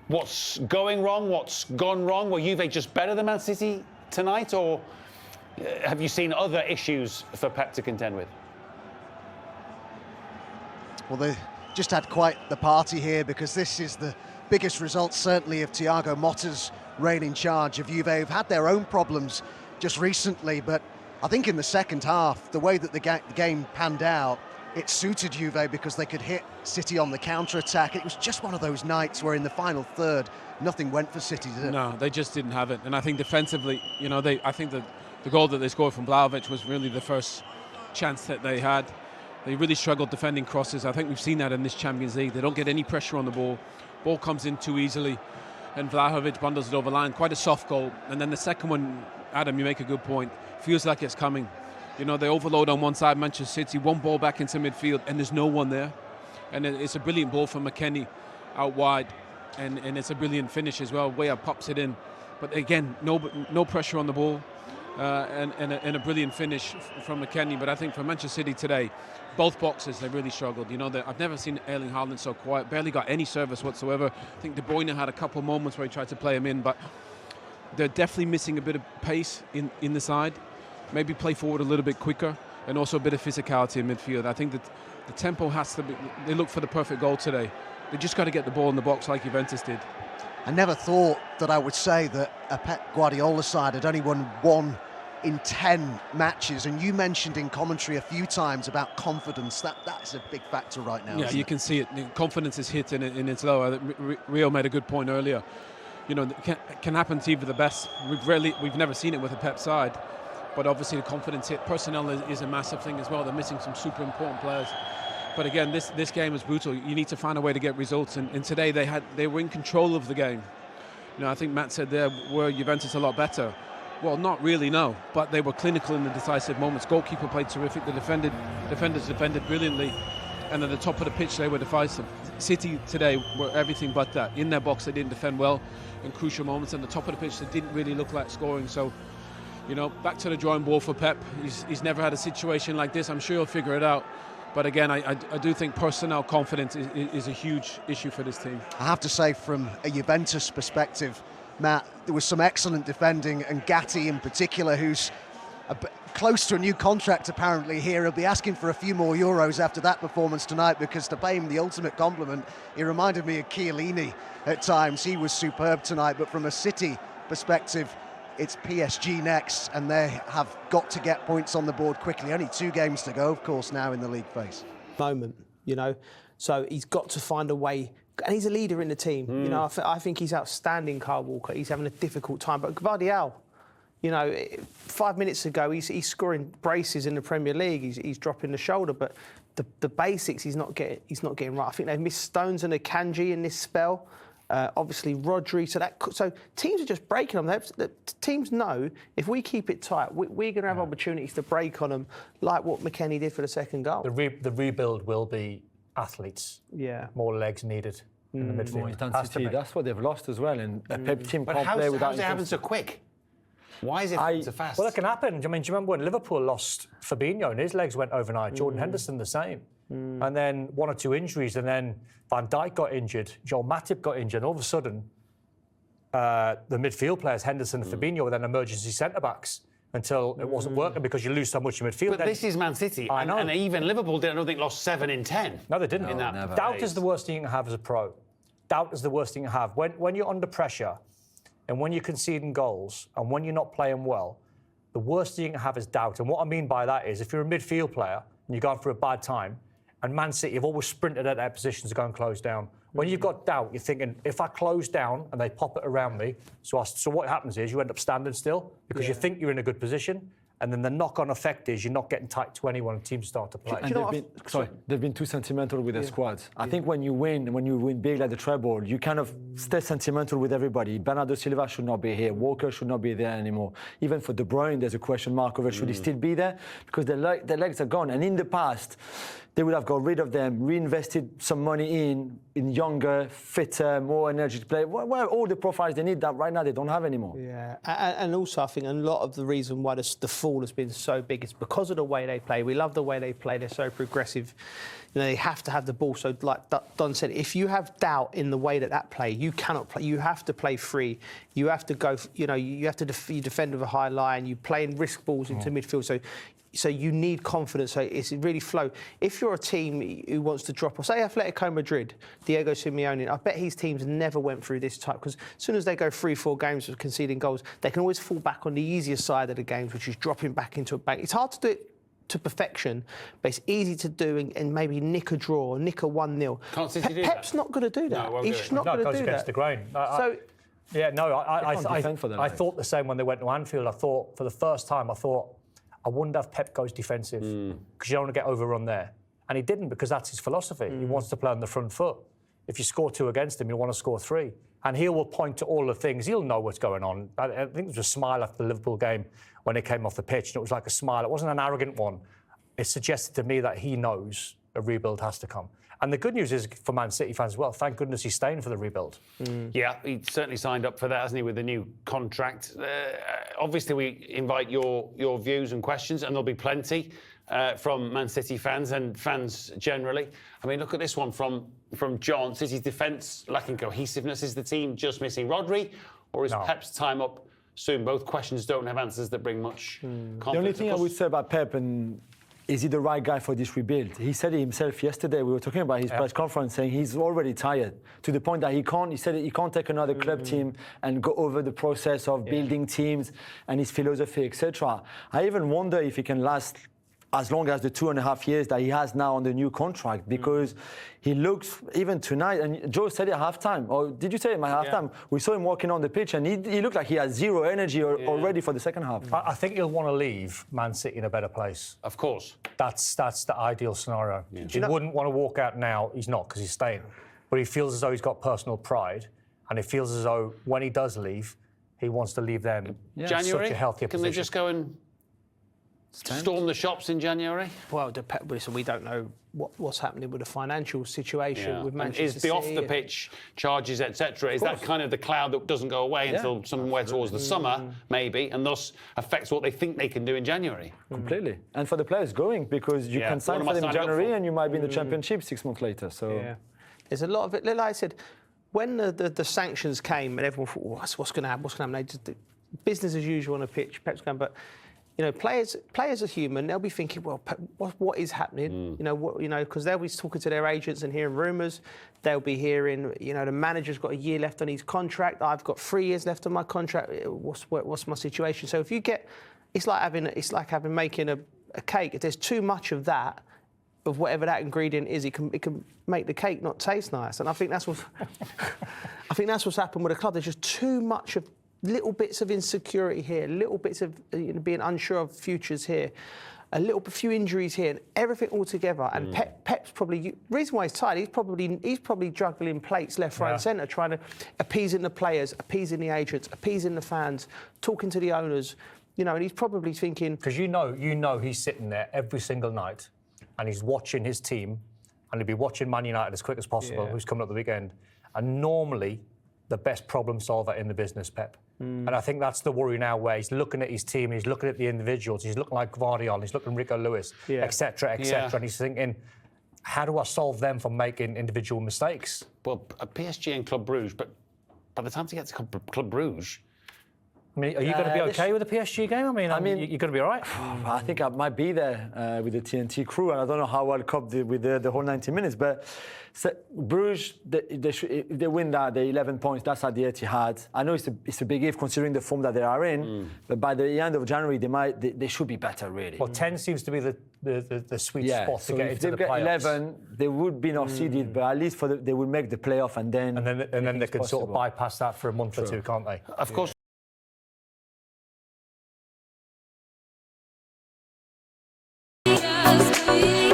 what's going wrong, what's gone wrong? Were Juve just better than Man City tonight, or have you seen other issues for Pep to contend with? Well, they just had quite the party here, because this is the biggest result, certainly, of Thiago Motta's reign in charge of Juve. They've had their own problems just recently, but I think in the second half, the way that the game panned out, it suited Juve because they could hit City on the counter-attack. It was just one of those nights where in the final third, nothing went for City, did it? No, they just didn't have it. And I think defensively, you know, I think that the goal that they scored from Vlahovic was really the first chance that they had. They really struggled defending crosses. I think we've seen that in this Champions League. They don't get any pressure on the ball. Ball comes in too easily, and Vlahovic bundles it over line. Quite a soft goal. And then the second one, Adam, you make a good point. Feels like it's coming. You know, they overload on one side, Manchester City, one ball back into midfield, and there's no one there. And it's a brilliant ball from McKennie out wide, and it's a brilliant finish as well. Weah pops it in. But again, no pressure on the ball, and a brilliant finish from McKennie. But I think for Manchester City today, both boxes, they really struggled. You know, I've never seen Erling Haaland so quiet, barely got any service whatsoever. I think De Bruyne had a couple of moments where he tried to play him in, but they're definitely missing a bit of pace in the side. Maybe play forward a little bit quicker, and also a bit of physicality in midfield. I think that the tempo has to be, they look for the perfect goal today. They just got to get the ball in the box like Juventus did. I never thought that I would say that a Pep Guardiola side had only won 1 in 10 matches, and you mentioned in commentary a few times about confidence. That's a big factor right now. Yeah, you can see it. The confidence is hit and it's low. Rio made a good point earlier. You know, it can happen to even the best. We've never seen it with a Pep side. But obviously the confidence hit. Personnel is a massive thing as well. They're missing some super important players. But again, this game is brutal. You need to find a way to get results. And today they were in control of the game. You know, I think Matt said there, were Juventus a lot better? Well, not really, no. But they were clinical in the decisive moments. Goalkeeper played terrific. The defenders defended brilliantly. And at the top of the pitch, they were decisive. City today were everything but that. In their box, they didn't defend well in crucial moments. And the top of the pitch, they didn't really look like scoring. So, you know, back to the drawing board for Pep. He's never had a situation like this. I'm sure he'll figure it out. But again, I do think personnel confidence is a huge issue for this team. I have to say, from a Juventus perspective, Matt, there was some excellent defending, and Gatti in particular, who's close to a new contract apparently here. He'll be asking for a few more euros after that performance tonight, because to pay him the ultimate compliment, he reminded me of Chiellini at times. He was superb tonight, but from a City perspective, it's PSG next, and they have got to get points on the board quickly. Only 2 games to go, of course, now in the league phase. Moment, you know, so he's got to find a way, and he's a leader in the team. You know, I think he's outstanding, Kyle Walker. He's having a difficult time, but Gvardiol, you know, 5 minutes ago he's scoring braces in the Premier League. He's dropping the shoulder, but the basics he's not getting right. I think they've missed Stones and Akanji in this spell. Obviously Rodri, so teams are just breaking them. The teams know if we keep it tight, we're going to have opportunities to break on them, like what McKennie did for the second goal. The rebuild will be athletes. Yeah, more legs needed in the midfield. Intensity, that's what they've lost as well, and a Pep team can't play without. How's it happen so quick? Why is it so fast? Well, it can happen. I mean, do you remember when Liverpool lost Fabinho and his legs went overnight? Jordan Henderson the same. And then 1 or 2 injuries, and then Van Dijk got injured, Joel Matip got injured, and all of a sudden the midfield players, Henderson and Fabinho, were then emergency centre-backs until it wasn't working because you lose so much in midfield. But this is Man City, and even Liverpool, I don't think, lost 7 in 10. No, they didn't. Doubt is the worst thing you can have as a pro. Doubt is the worst thing you have. When you're under pressure and when you're conceding goals and when you're not playing well, the worst thing you can have is doubt. And what I mean by that is if you're a midfield player and you're going through a bad time, and Man City have always sprinted at their positions to go and close down. When you've got doubt, you're thinking, if I close down and they pop it around me, so what happens is you end up standing still because you think you're in a good position, and then the knock-on effect is you're not getting tight to anyone and teams start to play. And they've been too sentimental with their squads. I think when you win big like the treble, you kind of stay sentimental with everybody. Bernardo Silva should not be here. Walker should not be there anymore. Even for De Bruyne, there's a question mark over should he still be there? Because their legs are gone. And in the past, they would have got rid of them, reinvested some money in younger, fitter, more energetic players. Well, all the profiles they need that right now they don't have anymore. Yeah, and also I think a lot of the reason why the fall has been so big is because of the way they play. We love the way they play. They're so progressive. You know, they have to have the ball. So, like Don said, if you have doubt in the way that play, you cannot play. You have to play free. You have to go. You know, you have to you defend with a high line. You play in risk balls into midfield. So you need confidence. So it's really flow. If you're a team who wants to drop, or say Atletico Madrid, Diego Simeone, I bet his teams never went through this type, because as soon as they go 3-4 games of conceding goals, they can always fall back on the easier side of the games, which is dropping back into a bank. It's hard to do it to perfection, but it's easy to do and maybe nick a draw, or nick a 1-0. Can't City do Pep's that? not going to do that. No, He's not going to do against that. the grain. Yeah, no, I defend thought the same when they went to Anfield. I thought, for the first time, I wonder if Pep goes defensive, because you don't want to get overrun there. And he didn't, because that's his philosophy. He wants to play on the front foot. If you score 2 against him, you want to score 3. And he will point to all the things. He'll know what's going on. I think it was a smile after the Liverpool game when they came off the pitch, and it was like a smile. It wasn't an arrogant one. It suggested to me that he knows a rebuild has to come. And the good news is for Man City fans as well, thank goodness he's staying for the rebuild. Yeah, he certainly signed up for that, hasn't he, with the new contract. Obviously, we invite your views and questions, and there'll be plenty from Man City fans and fans generally. I mean, look at this one from John. City's defence lacking cohesiveness. Is the team just missing Rodri, or is Pep's time up soon? Both questions don't have answers that bring much confidence. The only thing I would say about Pep, and is he the right guy for this rebuild? He said it himself yesterday. We were talking about his press conference, saying he's already tired, to the point that he said he can't take another club team and go over the process of building teams and his philosophy, etc. I even wonder if he can last as long as the 2.5 years that he has now on the new contract, because he looks, even tonight, and Joe said it at halftime, or did you say it at halftime? We saw him walking on the pitch, and he looked like he has zero energy already for the second half. I think he'll want to leave Man City in a better place. Of course. That's the ideal scenario. He wouldn't want to walk out now. He's not, because he's staying. But he feels as though he's got personal pride, and he feels as though when he does leave, he wants to leave them in January, such a healthier can position. they just go and storm the shops in January? Well, we don't know what's happening with the financial situation with Manchester Is the City. off-the-pitch charges, etc., is that kind of the cloud that doesn't go away until somewhere towards the summer, maybe, and thus affects what they think they can do in January? Completely. And for the players going, because you can sign for them in January and you might be in the Championship 6 months later. So there's a lot of it. Like I said, when the sanctions came and everyone thought, what's going to happen? What's going to happen? They just, business as usual on a pitch. Pep's going, but you know, players are human. They'll be thinking, well, what is happening? You know, because they'll be talking to their agents and hearing rumours. They'll be hearing, you know, the manager's got a year left on his contract. I've got 3 years left on my contract. What's my situation? So if you get, it's like making a cake. If there's too much of that, of whatever that ingredient is, it can make the cake not taste nice. And I think that's what's happened with the club. There's just too much of little bits of insecurity here, little bits of being unsure of futures here, a few injuries here, and everything all together. And Pep's probably reason why he's tired. He's probably juggling plates left, right, and centre, trying to appeasing the players, appeasing the agents, appeasing the fans, talking to the owners. You know, and he's probably thinking, because you know he's sitting there every single night, and he's watching his team, and he'll be watching Man United as quick as possible, who's coming up the weekend. And normally, the best problem solver in the business, Pep. And I think that's the worry now, where he's looking at his team, he's looking at the individuals, he's looking like Guardiola, he's looking at Rico Lewis, etc., and he's thinking, how do I solve them from making individual mistakes? Well, PSG and Club Brugge, but by the time they get to Club Brugge, I mean, are you going to be okay with the PSG game? I mean, you're going to be all right? I think I might be there with the TNT crew, and I don't know how I'll cope with the whole 90 minutes. But Bruges, if they win that, the 11 points, that's at the Etihad. I know it's a big if considering the form that they are in, but by the end of January, they should be better, really. Well, 10 seems to be the sweet spot to get into the playoffs. 11, they would be not seeded, but at least they will make the playoff, and then they can sort of bypass that for a month or two, can't they? Of course. Just